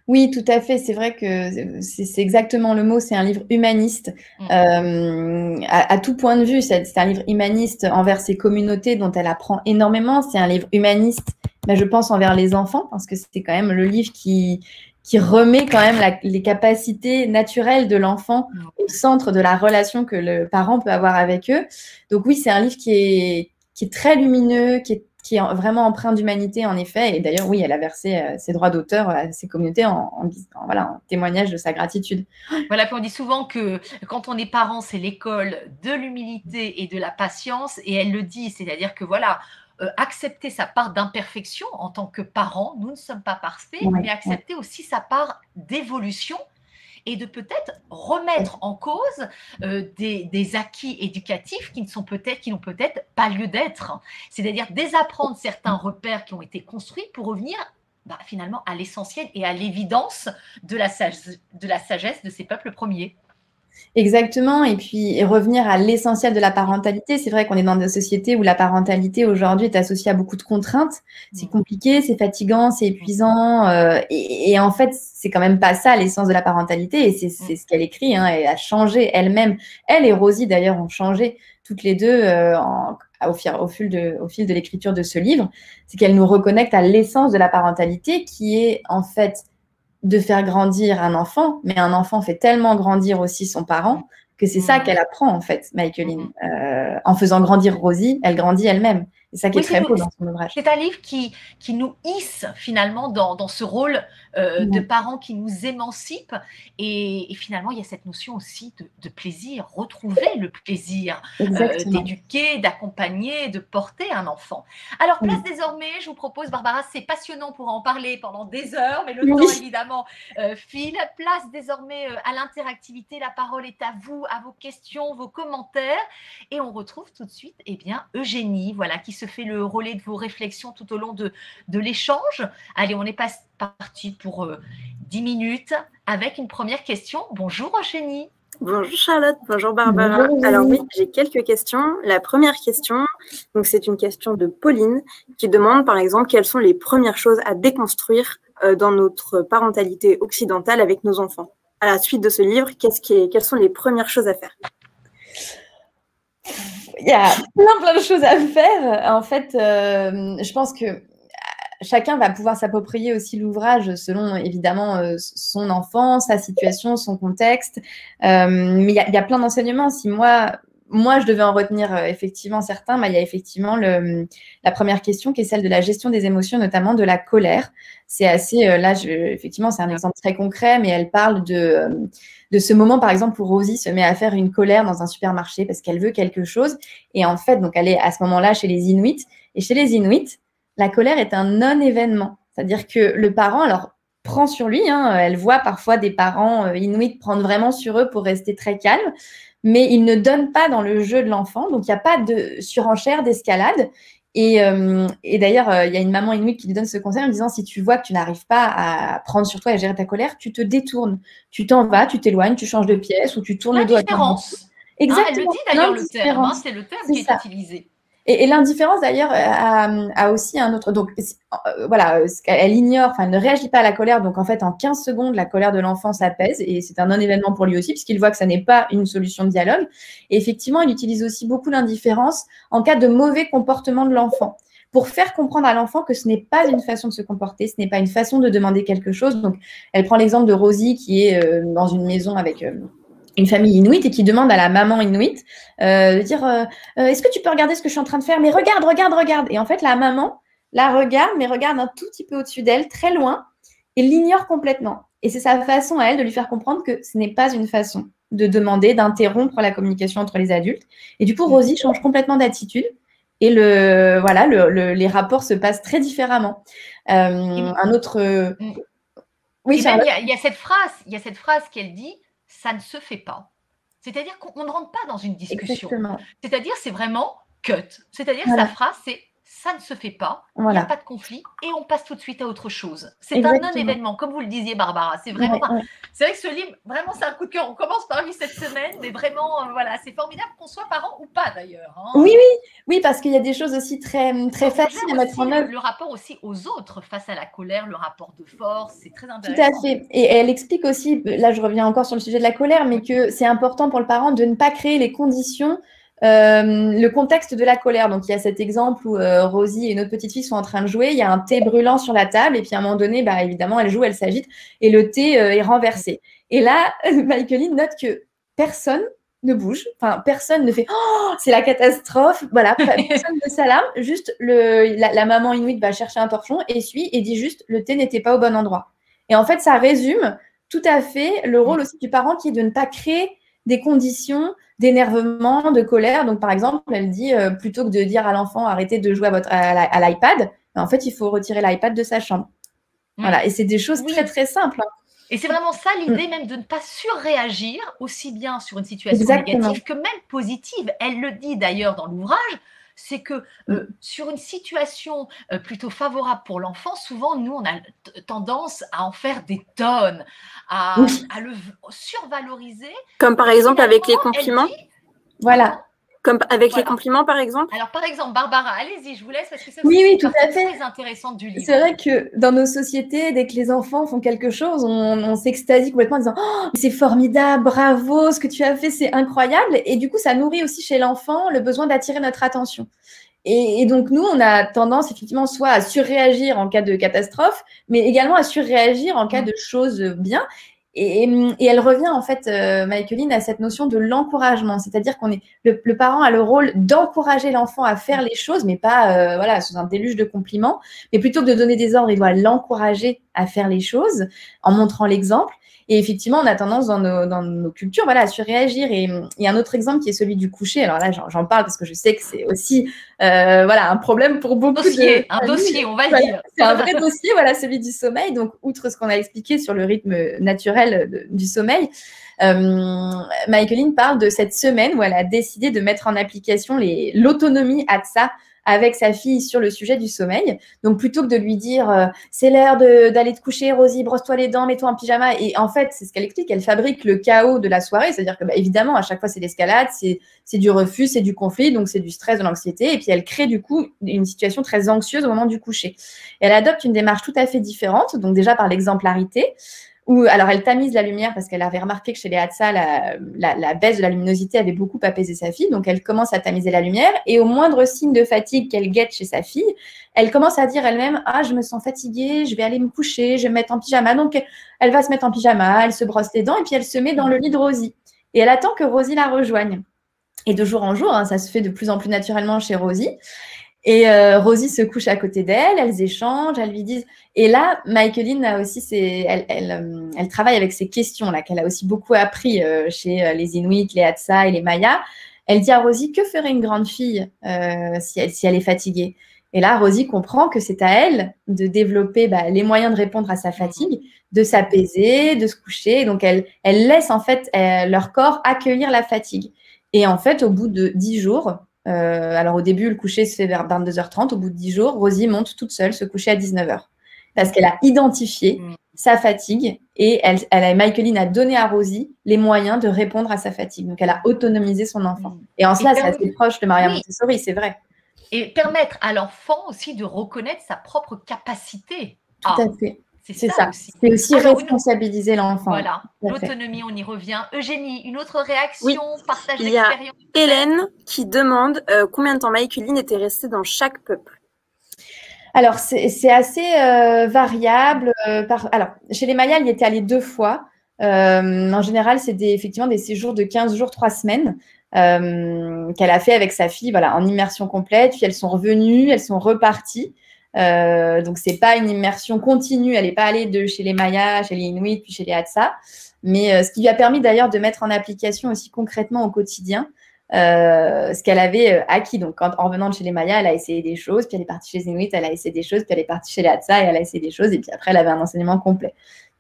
Oui, tout à fait. C'est vrai que c'est exactement le mot. C'est un livre humaniste à tout point de vue. C'est un livre humaniste envers ces communautés dont elle apprend énormément. C'est un livre humaniste, je pense, envers les enfants, parce que c'est quand même le livre qui remet quand même les capacités naturelles de l'enfant au centre de la relation que le parent peut avoir avec eux. Donc oui, c'est un livre qui est très lumineux, qui est vraiment empreint d'humanité, en effet. Et d'ailleurs, oui, elle a versé ses droits d'auteur à ces communautés en témoignage de sa gratitude. Voilà, puis on dit souvent que quand on est parent, c'est l'école de l'humilité et de la patience. Et elle le dit, c'est-à-dire que voilà, accepter sa part d'imperfection en tant que parent, nous ne sommes pas parfaits, mais accepter aussi sa part d'évolution et de peut-être remettre en cause des acquis éducatifs qui n'ont peut-être pas lieu d'être. C'est-à-dire désapprendre certains repères qui ont été construits pour revenir finalement à l'essentiel et à l'évidence de la sagesse de ces peuples premiers. Exactement, et puis revenir à l'essentiel de la parentalité. C'est vrai qu'on est dans des sociétés où la parentalité aujourd'hui est associée à beaucoup de contraintes. C'est compliqué, c'est fatigant, c'est épuisant, et en fait, c'est quand même pas ça l'essence de la parentalité, et c'est ce qu'elle écrit, hein. Elle a changé elle-même. Elle et Rosie d'ailleurs ont changé toutes les deux au fil de l'écriture de ce livre. C'est qu'elle nous reconnecte à l'essence de la parentalité, qui est en fait de faire grandir un enfant, mais un enfant fait tellement grandir aussi son parent que c'est ça qu'elle apprend en fait, Michaeline. En faisant grandir Rosie, elle grandit elle-même. C'est ça qui est très beau dans son ouvrage. C'est un livre qui nous hisse finalement dans ce rôle de parents qui nous émancipe. Et finalement, il y a cette notion aussi de plaisir, retrouver le plaisir d'éduquer, d'accompagner, de porter un enfant. Alors, place désormais, je vous propose, Barbara, c'est passionnant pour en parler pendant des heures, mais le temps évidemment file. Place désormais à l'interactivité, la parole est à vous, à vos questions, vos commentaires. Et on retrouve tout de suite Eugénie, voilà, qui se fait le relais de vos réflexions tout au long de l'échange. Allez, on est parti pour 10 minutes avec une première question. Bonjour Eugénie. Bonjour Charlotte, bonjour Barbara. Bonjour. Alors oui, j'ai quelques questions. La première question, donc c'est une question de Pauline qui demande par exemple quelles sont les premières choses à déconstruire dans notre parentalité occidentale avec nos enfants. À la suite de ce livre, quelles sont les premières choses à faire? Il y a plein de choses à faire. En fait, je pense que chacun va pouvoir s'approprier aussi l'ouvrage selon, évidemment, son enfant, sa situation, son contexte. Mais il y a plein d'enseignements. Si moi, je devais en retenir effectivement certains, il y a effectivement la première question qui est celle de la gestion des émotions, notamment de la colère. C'est assez, effectivement, c'est un exemple très concret, mais elle parle de ce moment, par exemple, où Rosie se met à faire une colère dans un supermarché parce qu'elle veut quelque chose. Et en fait, donc, elle est à ce moment-là chez les Inuits. Et chez les Inuits, la colère est un non-événement. C'est-à-dire que le parent, alors, prend sur lui. Elle voit parfois des parents Inuits prendre vraiment sur eux pour rester très calmes, mais ils ne donnent pas dans le jeu de l'enfant. Donc, il n'y a pas de surenchère, d'escalade. Et d'ailleurs, il y a une maman Inuit qui lui donne ce conseil en disant, si tu vois que tu n'arrives pas à prendre sur toi et à gérer ta colère, tu te détournes. Tu t'en vas, tu t'éloignes, tu changes de pièce ou tu tournes le dos à ton enfant. Exactement. Elle le dit d'ailleurs, le terme. C'est le terme qui est utilisé. Et l'indifférence, d'ailleurs, a aussi un autre… Donc, voilà, elle ignore, elle ne réagit pas à la colère. Donc, en fait, en 15 secondes, la colère de l'enfant s'apaise. Et c'est un non-événement pour lui aussi, puisqu'il voit que ça n'est pas une solution de dialogue. Et effectivement, il utilise aussi beaucoup l'indifférence en cas de mauvais comportement de l'enfant, pour faire comprendre à l'enfant que ce n'est pas une façon de se comporter, ce n'est pas une façon de demander quelque chose. Donc, elle prend l'exemple de Rosie, qui est dans une maison avec… une famille inuite et qui demande à la maman inuite de dire est-ce que tu peux regarder ce que je suis en train de faire? Mais regarde. Et en fait, la maman la regarde, mais regarde un tout petit peu au-dessus d'elle, très loin, et l'ignore complètement. Et c'est sa façon à elle de lui faire comprendre que ce n'est pas une façon de demander, d'interrompre la communication entre les adultes. Et du coup, Rosie change complètement d'attitude. Et les rapports se passent très différemment. Un autre… Oui, il y a cette phrase qu'elle dit, ça ne se fait pas. C'est-à-dire qu'on ne rentre pas dans une discussion. C'est-à-dire, c'est vraiment cut. C'est-à-dire, sa phrase, c'est ça ne se fait pas, il n'y a pas de conflit et on passe tout de suite à autre chose. C'est un non-événement, comme vous le disiez, Barbara. C'est vraiment, c'est vrai que ce livre, vraiment, c'est un coup de cœur. On commence par lui cette semaine, mais vraiment, voilà, c'est formidable qu'on soit parent ou pas d'ailleurs. Oui, parce qu'il y a des choses aussi très faciles à mettre en œuvre. Le rapport aussi aux autres face à la colère, le rapport de force, c'est très intéressant. Tout à fait. Et elle explique aussi, là je reviens encore sur le sujet de la colère, mais que c'est important pour le parent de ne pas créer les conditions, le contexte de la colère. Donc il y a cet exemple où Rosie et notre petite fille sont en train de jouer, il y a un thé brûlant sur la table et puis à un moment donné, évidemment elle joue, elle s'agite et le thé est renversé. Et là, Michaeline note que personne ne bouge, personne ne fait « Oh, c'est la catastrophe !» Voilà, personne ne s'alarme, juste la maman inuite va chercher un torchon, essuie et dit juste « Le thé n'était pas au bon endroit ». Et en fait, ça résume tout à fait le rôle aussi du parent qui est de ne pas créer des conditions d'énervement, de colère. Donc, par exemple, elle dit, plutôt que de dire à l'enfant, arrêtez de jouer à l'iPad, en fait, il faut retirer l'iPad de sa chambre. Voilà, et c'est des choses très, très simples. Et c'est vraiment ça l'idée même de ne pas surréagir aussi bien sur une situation négative que même positive. Elle le dit d'ailleurs dans l'ouvrage, c'est que sur une situation plutôt favorable pour l'enfant, souvent nous on a tendance à en faire des tonnes, à le survaloriser. Comme par exemple avec les compliments. Voilà. Comme avec les compliments, par exemple. Alors, par exemple, Barbara, allez-y, je vous laisse parce que ça, c'est tout à fait très intéressant du livre. C'est vrai que dans nos sociétés, dès que les enfants font quelque chose, on s'extasie complètement en disant « Oh, c'est formidable, bravo, ce que tu as fait, c'est incroyable ». Et du coup, ça nourrit aussi chez l'enfant le besoin d'attirer notre attention. Et donc, nous, on a tendance effectivement soit à surréagir en cas de catastrophe, mais également à surréagir en cas de choses bien. Et elle revient en fait, Michaeline, à cette notion de l'encouragement, c'est-à-dire qu'on est le parent a le rôle d'encourager l'enfant à faire les choses, mais pas voilà sous un déluge de compliments, mais plutôt que de donner des ordres, il doit l'encourager à faire les choses en montrant l'exemple. Et effectivement, on a tendance dans nos cultures, voilà, à surréagir. Et il y a un autre exemple qui est celui du coucher. Alors là, j'en parle parce que je sais que c'est aussi, voilà, un problème pour beaucoup un dossier, on va dire. C'est un vrai dossier, voilà, celui du sommeil. Donc, outre ce qu'on a expliqué sur le rythme naturel du sommeil, Michaeline parle de cette semaine où elle a décidé de mettre en application l'autonomie ATSA avec sa fille sur le sujet du sommeil. Donc, plutôt que de lui dire c'est l'heure d'aller te coucher, Rosie, brosse-toi les dents, mets-toi en pyjama. Et en fait, c'est ce qu'elle explique, elle fabrique le chaos de la soirée. C'est-à-dire que, évidemment, à chaque fois, c'est l'escalade, c'est du refus, c'est du conflit, donc c'est du stress, de l'anxiété. Et puis, elle crée du coup une situation très anxieuse au moment du coucher. Et elle adopte une démarche tout à fait différente, donc déjà par l'exemplarité. Alors, elle tamise la lumière parce qu'elle avait remarqué que chez les Hadza, la baisse de la luminosité avait beaucoup apaisé sa fille. Donc, elle commence à tamiser la lumière. Et au moindre signe de fatigue qu'elle guette chez sa fille, elle commence à dire elle-même « Ah, je me sens fatiguée, je vais aller me coucher, je vais me mettre en pyjama. » Donc, elle va se mettre en pyjama, elle se brosse les dents et puis elle se met dans le lit de Rosie. Et elle attend que Rosie la rejoigne. Et de jour en jour, ça se fait de plus en plus naturellement chez Rosie. Et Rosie se couche à côté d'elle, elles échangent, elles lui disent… Et là, Michaeline a aussi elle travaille avec ces questions-là qu'elle a aussi beaucoup appris chez les Inuits, les Hadza et les Mayas. Elle dit à Rosie, que ferait une grande fille si elle est fatiguée? Et là, Rosie comprend que c'est à elle de développer les moyens de répondre à sa fatigue, de s'apaiser, de se coucher. Donc, elle laisse en fait leur corps accueillir la fatigue. Et en fait, au bout de 10 jours… alors au début, le coucher se fait vers 22h30. Au bout de 10 jours, Rosie monte toute seule se coucher à 19h. Parce qu'elle a identifié sa fatigue et Michaeline a donné à Rosie les moyens de répondre à sa fatigue. Donc, elle a autonomisé son enfant. Et en cela, c'est assez proche de Maria Montessori, c'est vrai. Et permettre à l'enfant aussi de reconnaître sa propre capacité. Tout à fait. C'est ça. C'est aussi responsabiliser l'enfant. Voilà, l'autonomie, on y revient. Eugénie, une autre réaction, partage d'expérience. Il y a Hélène qui demande combien de temps Michaeline était restée dans chaque peuple. Alors, c'est assez variable. Alors, chez les Mayas, elle y était allée 2 fois. En général, c'est effectivement des séjours de 15 jours, 3 semaines qu'elle a fait avec sa fille, voilà, en immersion complète. Puis elles sont revenues, elles sont reparties. Donc, c'est pas une immersion continue. Elle n'est pas allée de chez les Mayas, chez les Inuits, puis chez les Hadza. Mais ce qui lui a permis d'ailleurs de mettre en application aussi concrètement au quotidien ce qu'elle avait acquis. Donc, en revenant de chez les Mayas, elle a essayé des choses. Puis elle est partie chez les Inuits, elle a essayé des choses. Puis elle est partie chez les Hadza et elle a essayé des choses. Et puis après, elle avait un enseignement complet.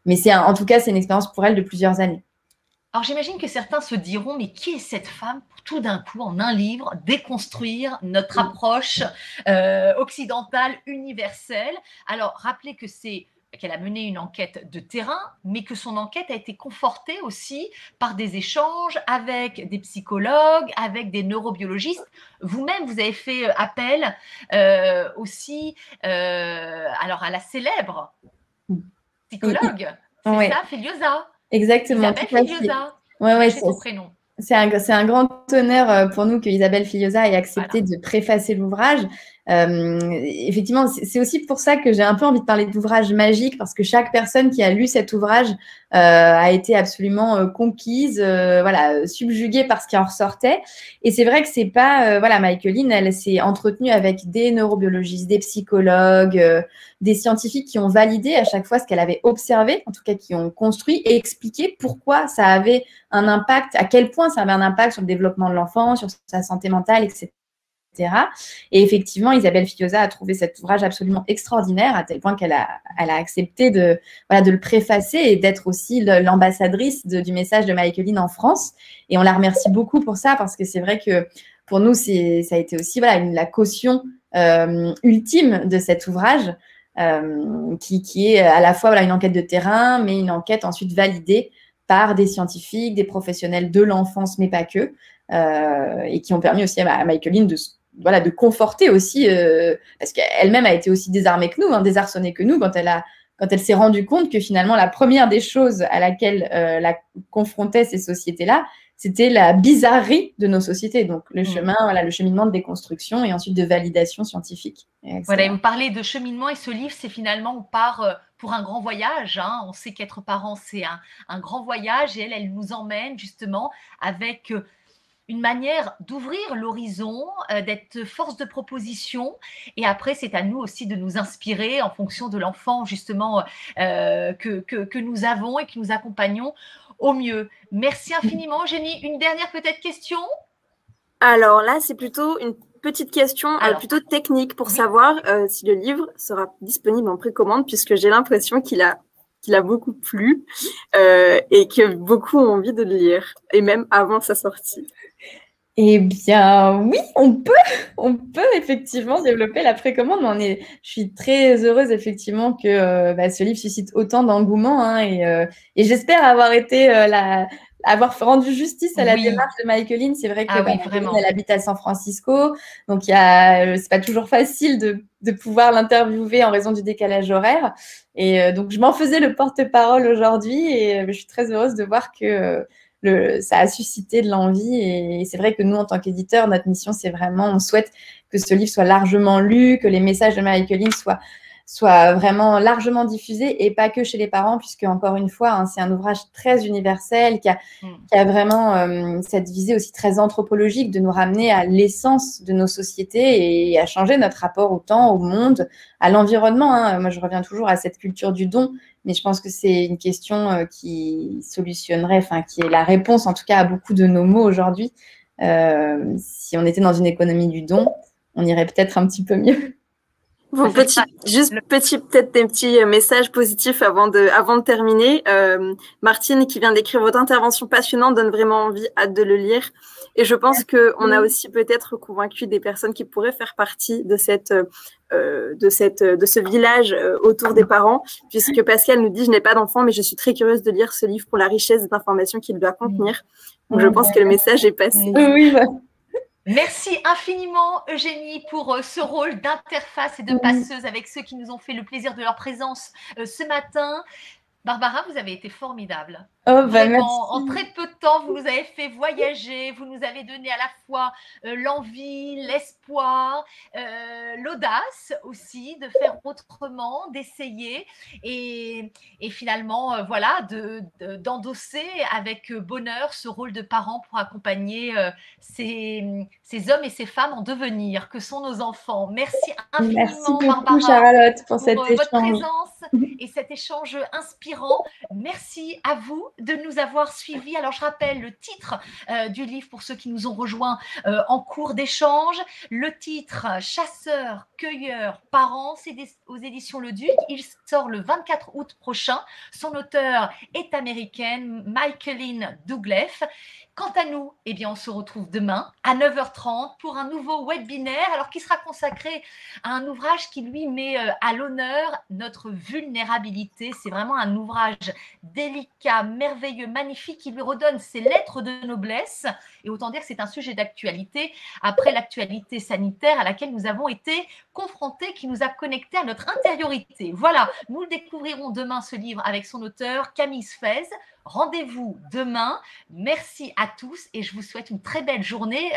Mais en tout cas, c'est une expérience pour elle de plusieurs années. Alors, j'imagine que certains se diront, mais qui est cette femme pour tout d'un coup, en un livre, déconstruire notre approche occidentale, universelle? Alors, rappelez que qu'elle a mené une enquête de terrain, mais que son enquête a été confortée aussi par des échanges avec des psychologues, avec des neurobiologistes. Vous-même, vous avez fait appel aussi alors à la célèbre psychologue, c'est ça, Filiosa. Exactement. Isabelle Filiosa. Ouais, c'est son prénom. C'est un grand honneur pour nous que Isabelle Filiosa ait accepté de préfacer l'ouvrage. Effectivement, c'est aussi pour ça que j'ai un peu envie de parler d'ouvrage magique, parce que chaque personne qui a lu cet ouvrage a été absolument conquise, voilà, subjuguée par ce qui en ressortait. Et c'est vrai que c'est pas, voilà, Michaeline, elle s'est entretenue avec des neurobiologistes, des psychologues, des scientifiques qui ont validé à chaque fois ce qu'elle avait observé, en tout cas qui ont construit et expliqué pourquoi ça avait un impact, à quel point ça avait un impact sur le développement de l'enfant, sur sa santé mentale, etc. Et effectivement, Isabelle Fillosa a trouvé cet ouvrage absolument extraordinaire, à tel point qu'elle a accepté de le préfacer et d'être aussi l'ambassadrice du message de Michaeline en France. Et on la remercie beaucoup pour ça, parce que c'est vrai que pour nous, ça a été aussi la caution ultime de cet ouvrage, qui est à la fois une enquête de terrain, mais une enquête ensuite validée par des scientifiques, des professionnels de l'enfance, mais pas que, et qui ont permis aussi à Michaeline de conforter aussi, parce qu'elle-même a été aussi désarmée que nous, désarçonnée que nous, quand elle s'est rendue compte que finalement la première des choses à laquelle la confrontaient ces sociétés-là, c'était la bizarrerie de nos sociétés, donc le cheminement de déconstruction et ensuite de validation scientifique. Voilà, vous parlez de cheminement, et ce livre, c'est finalement, on part pour un grand voyage. On sait qu'être parent, c'est un grand voyage, et elle nous emmène justement avec une manière d'ouvrir l'horizon, d'être force de proposition. Et après, c'est à nous aussi de nous inspirer en fonction de l'enfant, justement, que nous avons et que nous accompagnons au mieux. Merci infiniment, Eugénie. Une dernière peut-être question? Alors là, c'est plutôt une petite question, plutôt technique, pour savoir si le livre sera disponible en précommande, puisque j'ai l'impression qu'il a beaucoup plu et que beaucoup ont envie de le lire, et même avant sa sortie. Eh bien, oui, on peut effectivement développer la précommande. Je suis très heureuse effectivement que ce livre suscite autant d'engouement, et j'espère avoir été avoir rendu justice à la démarche de Michaeline. C'est vrai que Michaeline, elle habite à San Francisco, donc c'est pas toujours facile de pouvoir l'interviewer en raison du décalage horaire. Et donc, je m'en faisais le porte-parole aujourd'hui, et je suis très heureuse de voir que ça a suscité de l'envie. Et c'est vrai que nous, en tant qu'éditeurs, notre mission, c'est vraiment, on souhaite que ce livre soit largement lu, que les messages de Michaeline soient vraiment largement diffusés, et pas que chez les parents, puisque, encore une fois, c'est un ouvrage très universel qui a vraiment cette visée aussi très anthropologique de nous ramener à l'essence de nos sociétés et à changer notre rapport au temps, au monde, à l'environnement. Moi, je reviens toujours à cette culture du don, mais je pense que c'est une question qui solutionnerait, qui est la réponse en tout cas à beaucoup de nos maux aujourd'hui. Si on était dans une économie du don, on irait peut-être un petit peu mieux. Bon, peut-être des petits messages positifs avant de terminer. Martine, qui vient d'écrire votre intervention passionnante, donne vraiment envie, hâte de le lire. Et je pense qu'on a aussi peut-être convaincu des personnes qui pourraient faire partie de ce village autour des parents, puisque Pascal nous dit: je n'ai pas d'enfant, mais je suis très curieuse de lire ce livre pour la richesse d'informations qu'il doit contenir. Donc je pense que le message est passé. Oui, Merci infiniment, Eugénie, pour ce rôle d'interface et de passeuse avec ceux qui nous ont fait le plaisir de leur présence ce matin. Barbara, vous avez été formidable. Vraiment, en très peu de temps, vous nous avez fait voyager, vous nous avez donné à la fois l'envie, l'espoir, l'audace aussi de faire autrement, d'essayer et finalement, d'endosser avec bonheur ce rôle de parent pour accompagner ces hommes et ces femmes en devenir que sont nos enfants. Merci infiniment, merci beaucoup, Barbara, Charlotte, pour cet votre échange. présence et cet échange inspirant. Merci à vous de nous avoir suivis. Alors, je rappelle le titre du livre pour ceux qui nous ont rejoints en cours d'échange. Le titre, Chasseurs, cueilleurs, parents, c'est aux éditions Le Duc. Il sort le 24 août prochain. Son auteur est américaine, Michaeline Douglef. Quant à nous, on se retrouve demain à 9h30 pour un nouveau webinaire, alors qui sera consacré à un ouvrage qui lui met à l'honneur notre vulnérabilité. C'est vraiment un ouvrage délicat, merveilleux, magnifique, qui lui redonne ses lettres de noblesse. Et autant dire que c'est un sujet d'actualité après l'actualité sanitaire à laquelle nous avons été confrontés, qui nous a connectés à notre intériorité. Voilà, nous le découvrirons demain, ce livre, avec son auteur Camille Sfez. Rendez-vous demain. Merci à tous et je vous souhaite une très belle journée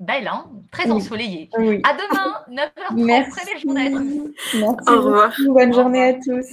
belle, hein, très Oui. ensoleillée. Oui. À demain, 9h30. Merci. Très belle journée à tous. Merci Au revoir. beaucoup. Bonne Au journée revoir. à tous.